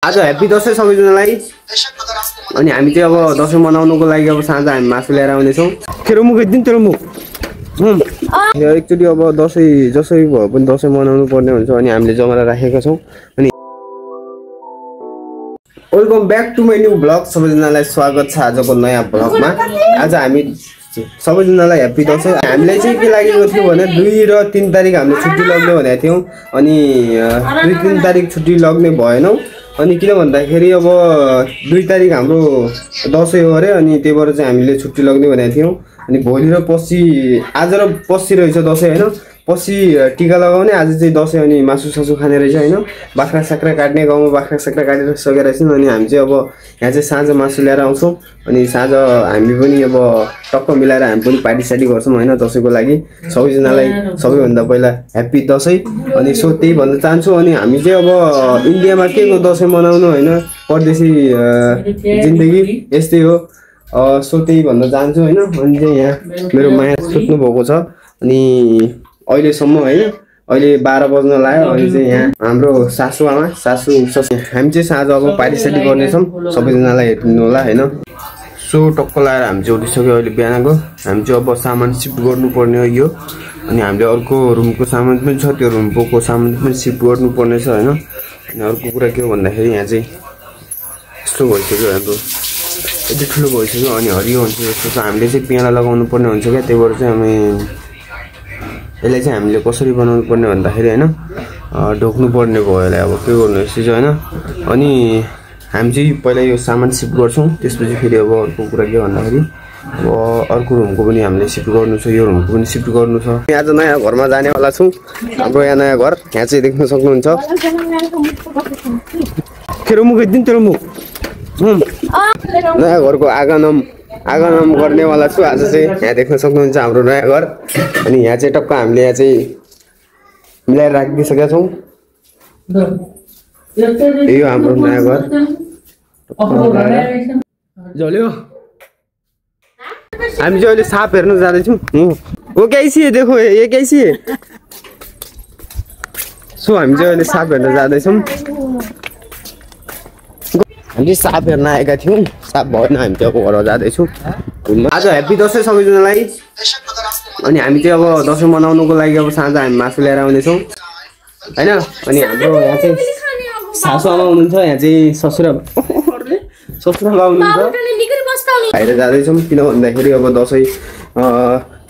आज ह्याप्पी दसैँ सबैजनालाई। अनि हामी चाहिँ अब दसैँ मनाउनुको लागि अब साँझ हामी मासु लिएर आउनेछौँ। तेरो मुख यदिन तेरो मुख एकचोटि अब दसैँ जसै भए पनि दसैँ मनाउनु पर्ने हुन्छ अनि हामीले जमारा राखेका छौँ। अनि welcome back to my new blog. सबैजनालाई स्वागत छ आजको नयाँ ब्लगमा। आज हामी सबैजनालाई ह्याप्पी दसैँ। हामीलाई चाहिँ के लागेको थियो भने 2 र 3 तारिक हामीले छुट्टी लग्ने भनेको थियौँ अनि 2-3 तारिक छुट्टी लग्ने भएनौँ। अनि किन भन्दाखेरि अब 2 तारिक हाम्रो दसैँ हो अरे अनि त्यही भएर चाहिँ हामीले छुट्टी लग्ने भनेको थियौँ। अनि भोलि र पर्सि आज र पर्सि रहेछ दसैँ होइन। पर्सि टिका लगाउने, आज चाहिँ दसैँ अनि मासु सासु खाने रहेछ होइन। बाख्रा साख्रा काट्ने, गाउँमा बाख्रा साख्रा काटेर सकेर रहेछन्। अनि हामी चाहिँ अब यहाँ चाहिँ साँझ मासु ल्याएर आउँछौँ। अनि साँझ हामी पनि अब टक्क मिलाएर हामी पनि पार्टी सार्टी गर्छौँ होइन दसैँको लागि। सबैजनालाई सबैभन्दा पहिला ह्याप्पी दसैँ। अनि सो त्यही भन्न चाहन्छु। अनि हामी चाहिँ अब इन्डियामा के को दसैँ मनाउनु होइन, परदेशी जिन्दगी यस्तै हो। सो त्यही भन्न चाहन्छु होइन। अनि चाहिँ यहाँ मेरो माया सुत्नु भएको छ अनि अहिलेसम्म होइन, अहिले 12 बज्न लाग्यो। अहिले चाहिँ यहाँ हाम्रो सासु आमा सासु हामी चाहिँ साँझ अब पार्टी सार्टी गर्नेछौँ। सबैजनालाई हेर्नु होला होइन। सो टक्क लगाएर हामी चाहिँ उठिसक्यो अहिले बिहानको। हामी चाहिँ अब सामान सिफ्ट गर्नुपर्ने हो यो। अनि हामीले अर्को रुमको सामान पनि छ, त्यो रुमको सामान पनि सिफ्ट गर्नुपर्ने छ होइन। अनि अर्को कुरा के हो भन्दाखेरि यहाँ चाहिँ यस्तो भइसक्यो, हाम्रो यति ठुलो भइसक्यो अनि हरियो हुन्छ जस्तो छ। हामीले चाहिँ पियाला लगाउनु पर्ने हुन्छ क्या, त्यही भएर चाहिँ हामी यसलाई चाहिँ हामीले कसरी बनाउनु पर्ने भन्दाखेरि होइन ढोक्नु पर्ने भयो यसलाई। अब के गर्नु यसो चाहिँ होइन। अनि हामी चाहिँ पहिला यो सामान सिफ्ट गर्छौँ, त्यसपछि फेरि अब अर्को कुरा के भन्दाखेरि अब अर्को रुमको पनि हामीले सिफ्ट गर्नु छ, यो रुमको पनि सिफ्ट गर्नु छ। आज नयाँ घरमा जानेवाला छौँ। हाम्रो यहाँ नयाँ घर यहाँ चाहिँ देख्न सक्नुहुन्छ। तेरो मुख यदिन तेरो मुख नयाँ घरको आगमन गर्नेवाला छु आज चाहिँ। यहाँ देख्न सक्नुहुन्छ हाम्रो नयाँ घर। अनि यहाँ चाहिँ टक्क हामीले यहाँ चाहिँ मिलाएर राखिदिइसकेका छौँ। यो हाम्रो नयाँ घर झल्यो। हामी चाहिँ अहिले साप हेर्नु जाँदैछौँ। वो कैसी है देखो ये कैसी है। सो हामी चाहिँ अहिले साप हेर्न जाँदैछौँ। हामी साप हेर्न आएका थियौँ, साप भएन हामी चाहिँ अब घर जाँदैछौँ। आज ह्याप्पी दसैँ सबैजनालाई। अनि हामी चाहिँ अब दसैँ मनाउनुको लागि अब साँझ हामी मासु लिएर आउनेछौँ होइन। अनि हाम्रो यहाँ चाहिँ सासु आमा हुनुहुन्छ, यहाँ चाहिँ ससुरा हुनुहुन्छ। बाहिर जाँदैछौँ किन भन्दाखेरि अब दसैँ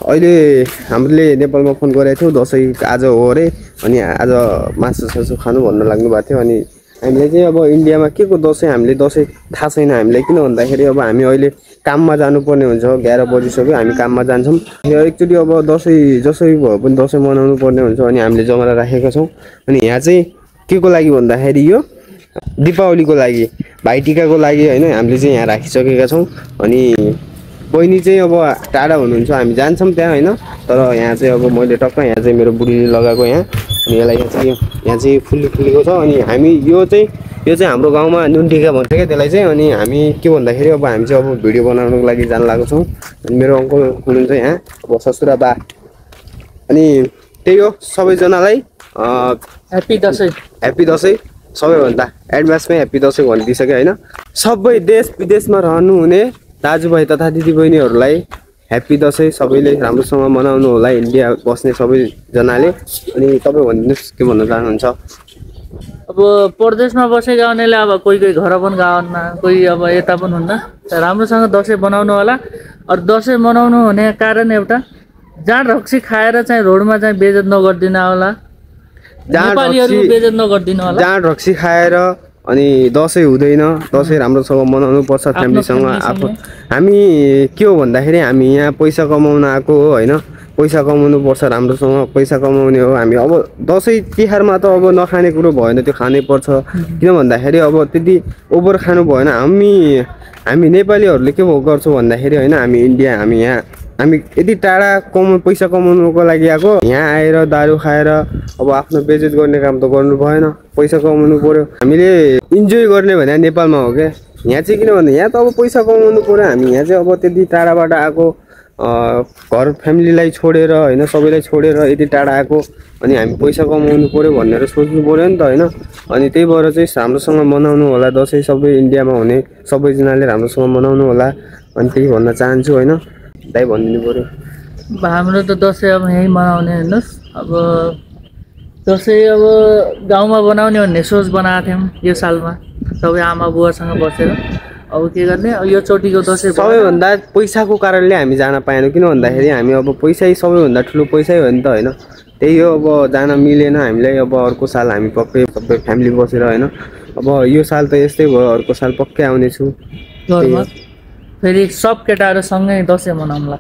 अहिले हामीले नेपालमा फोन गरेको थियौँ, दसैँ आज हो अरे अनि आज मासु सासु खानु भन्न लाग्नु भएको थियो। अनि हामीले चाहिँ अब इन्डियामा के को दसैँ हामीले दसैँ थाहा छैन हामीलाई। किन भन्दाखेरि अब हामी अहिले काममा जानुपर्ने हुन्छ, 11 बजिसक्यो हामी काममा जान्छौँ। एकचोटि अब दसैँ जसै भए पनि दसैँ मनाउनु पर्ने हुन्छ अनि हामीले जमारा राखेका छौँ। अनि यहाँ चाहिँ के को लागि भन्दाखेरि यो दीपावलीको लागि, भाइटिकाको लागि होइन हामीले चाहिँ यहाँ राखिसकेका छौँ। अनि बहिनी चाहिँ अब टाढा हुनुहुन्छ, हामी जान्छौँ त्यहाँ होइन। तर यहाँ चाहिँ अब मैले टक्क यहाँ चाहिँ मेरो बुढीले लगाएको यहाँ। अनि यसलाई यहाँ चाहिँ फुलेको छ। अनि हामी यो चाहिँ हाम्रो गाउँमा नुनटिका भन्छ क्या त्यसलाई चाहिँ। अनि हामी के भन्दाखेरि अब हामी चाहिँ अब भिडियो बनाउनुको लागि जान लागेको छौँ। अनि मेरो अङ्कल हुनुहुन्छ यहाँ, अब ससुरा बा। अनि त्यही हो सबैजनालाई ह्याप्पी दसैँ सबैभन्दा एडभान्समै ह्याप्पी दसैँ भनिदिइसक्यो होइन। सबै देश विदेशमा रहनुहुने दाजुभाइ तथा दिदीबहिनीहरूलाई ह्याप्पी दसैँ। सबैले राम्रोसँग मनाउनु होला, इन्डिया बस्ने सबैजनाले। अनि तपाईँ भनिदिनुहोस् के भन्न चाहनुहुन्छ। अब परदेशमा बसेका हुनेले अब कोही घर पनि गएन, कोही अब यता पनि हुन्न, राम्रोसँग दसैँ बनाउनु होला। अरू दसैँ मनाउनु हुने कारण एउटा जाँड रक्सी खाएर चाहिँ रोडमा चाहिँ बेइज्जत नगरिदिनु होला, नेपालीहरू बेइज्जत नगरिदिनु होला। जाँड रक्सी खाएर अनि दसैँ हुँदैन, दसैँ राम्रोसँग मनाउनु पर्छ फ्यामिलीसँग। आफू हामी के हो भन्दाखेरि हामी यहाँ पैसा कमाउन आएको हो होइन, पैसा कमाउनु पर्छ, राम्रोसँग पैसा कमाउने हो हामी। अब दसैँ तिहारमा त अब नखाने कुरो भएन, त्यो खानै पर्छ। किन भन्दाखेरि अब त्यति ओभर खानु भएन। हामी नेपालीहरूले के गर्छौँ भन्दाखेरि होइन, हामी यति टाढा पैसा कमाउनुको लागि आएको, यहाँ आएर दारू खाएर अब आफ्नो बेइज्जत गर्ने काम त गर्नु भएन, पैसा कमाउनु पर्यो। हामीले इन्जोय गर्ने भने नेपालमा हो क्या। यहाँ चाहिँ किन भन्दा यहाँ त अब पैसा कमाउनु पर्यो। हामी यहाँ चाहिँ अब त्यति टाढाबाट आएको घर फ्यामिलीलाई छोडेर होइन सबैलाई छोडेर यति टाढा आएको अनि हामी पैसा कमाउनु पऱ्यो भनेर सोच्नु पऱ्यो नि त होइन अनि त्यही भएर चाहिँ राम्रोसँग मनाउनु होला दसैँ सबै इन्डियामा हुने सबैजनाले राम्रोसँग मनाउनु होला अनि त्यही भन्न चाहन्छु होइन दाइ भनिदिनु पऱ्यो अब हाम्रो त दसैँ अब यहीँ मनाउने हेर्नुहोस् अब दसैँ अब गाउँमा बनाउने भन्ने सोच बनाएको थियौँ यो सालमा सबै आमा बुवासँग बसेर अब के गर्ने यो चोटिको दसैँ सबैभन्दा पैसाको कारणले हामी जान पाएनौँ किन भन्दाखेरि हामी अब पैसै सबैभन्दा ठुलो पैसै हो नि त होइन त्यही हो अब जान मिलेन हामीलाई अब अर्को साल हामी पक्कै सबै फ्यामिली बसेर होइन अब यो साल त यस्तै भयो अर्को साल पक्कै आउनेछु घरमा फेरि सब केटाहरू सँगै दसैँ मनाउँला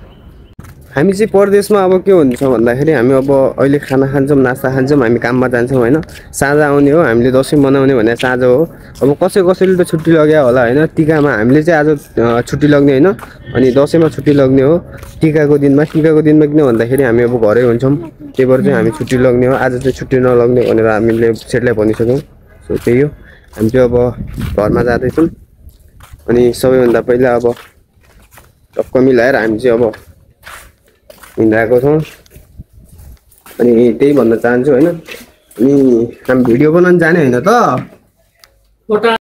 हामी चाहिँ परदेशमा अब के हुन्छ भन्दाखेरि हामी अब अहिले खाना खान्छौँ नास्ता खान्छौँ हामी काममा जान्छौँ होइन साँझ आउने हो हामीले दसैँ मनाउने भने साँझ हो अब कसैले त छुट्टी लग्यो होला होइन टिकामा हामीले चाहिँ आज छुट्टी लग्ने होइन अनि दसैँमा छुट्टी लग्ने हो टिकाको दिनमा किन भन्दाखेरि हामी अब घरै हुन्छौँ त्यही भएर चाहिँ हामी छुट्टी लग्ने हो आज चाहिँ छुट्टी नलग्ने भनेर हामीले सेटलाई भनिसक्यौँ सो त्यही हो हामी चाहिँ अब घरमा जाँदैछौँ अनि सबैभन्दा पहिला अब टक्क मिलाएर हामी चाहिँ अब हिँडिरहेको छौँ अनि त्यही भन्न चाहन्छु होइन अनि हामी भिडियो बनाउनु जाने होइन त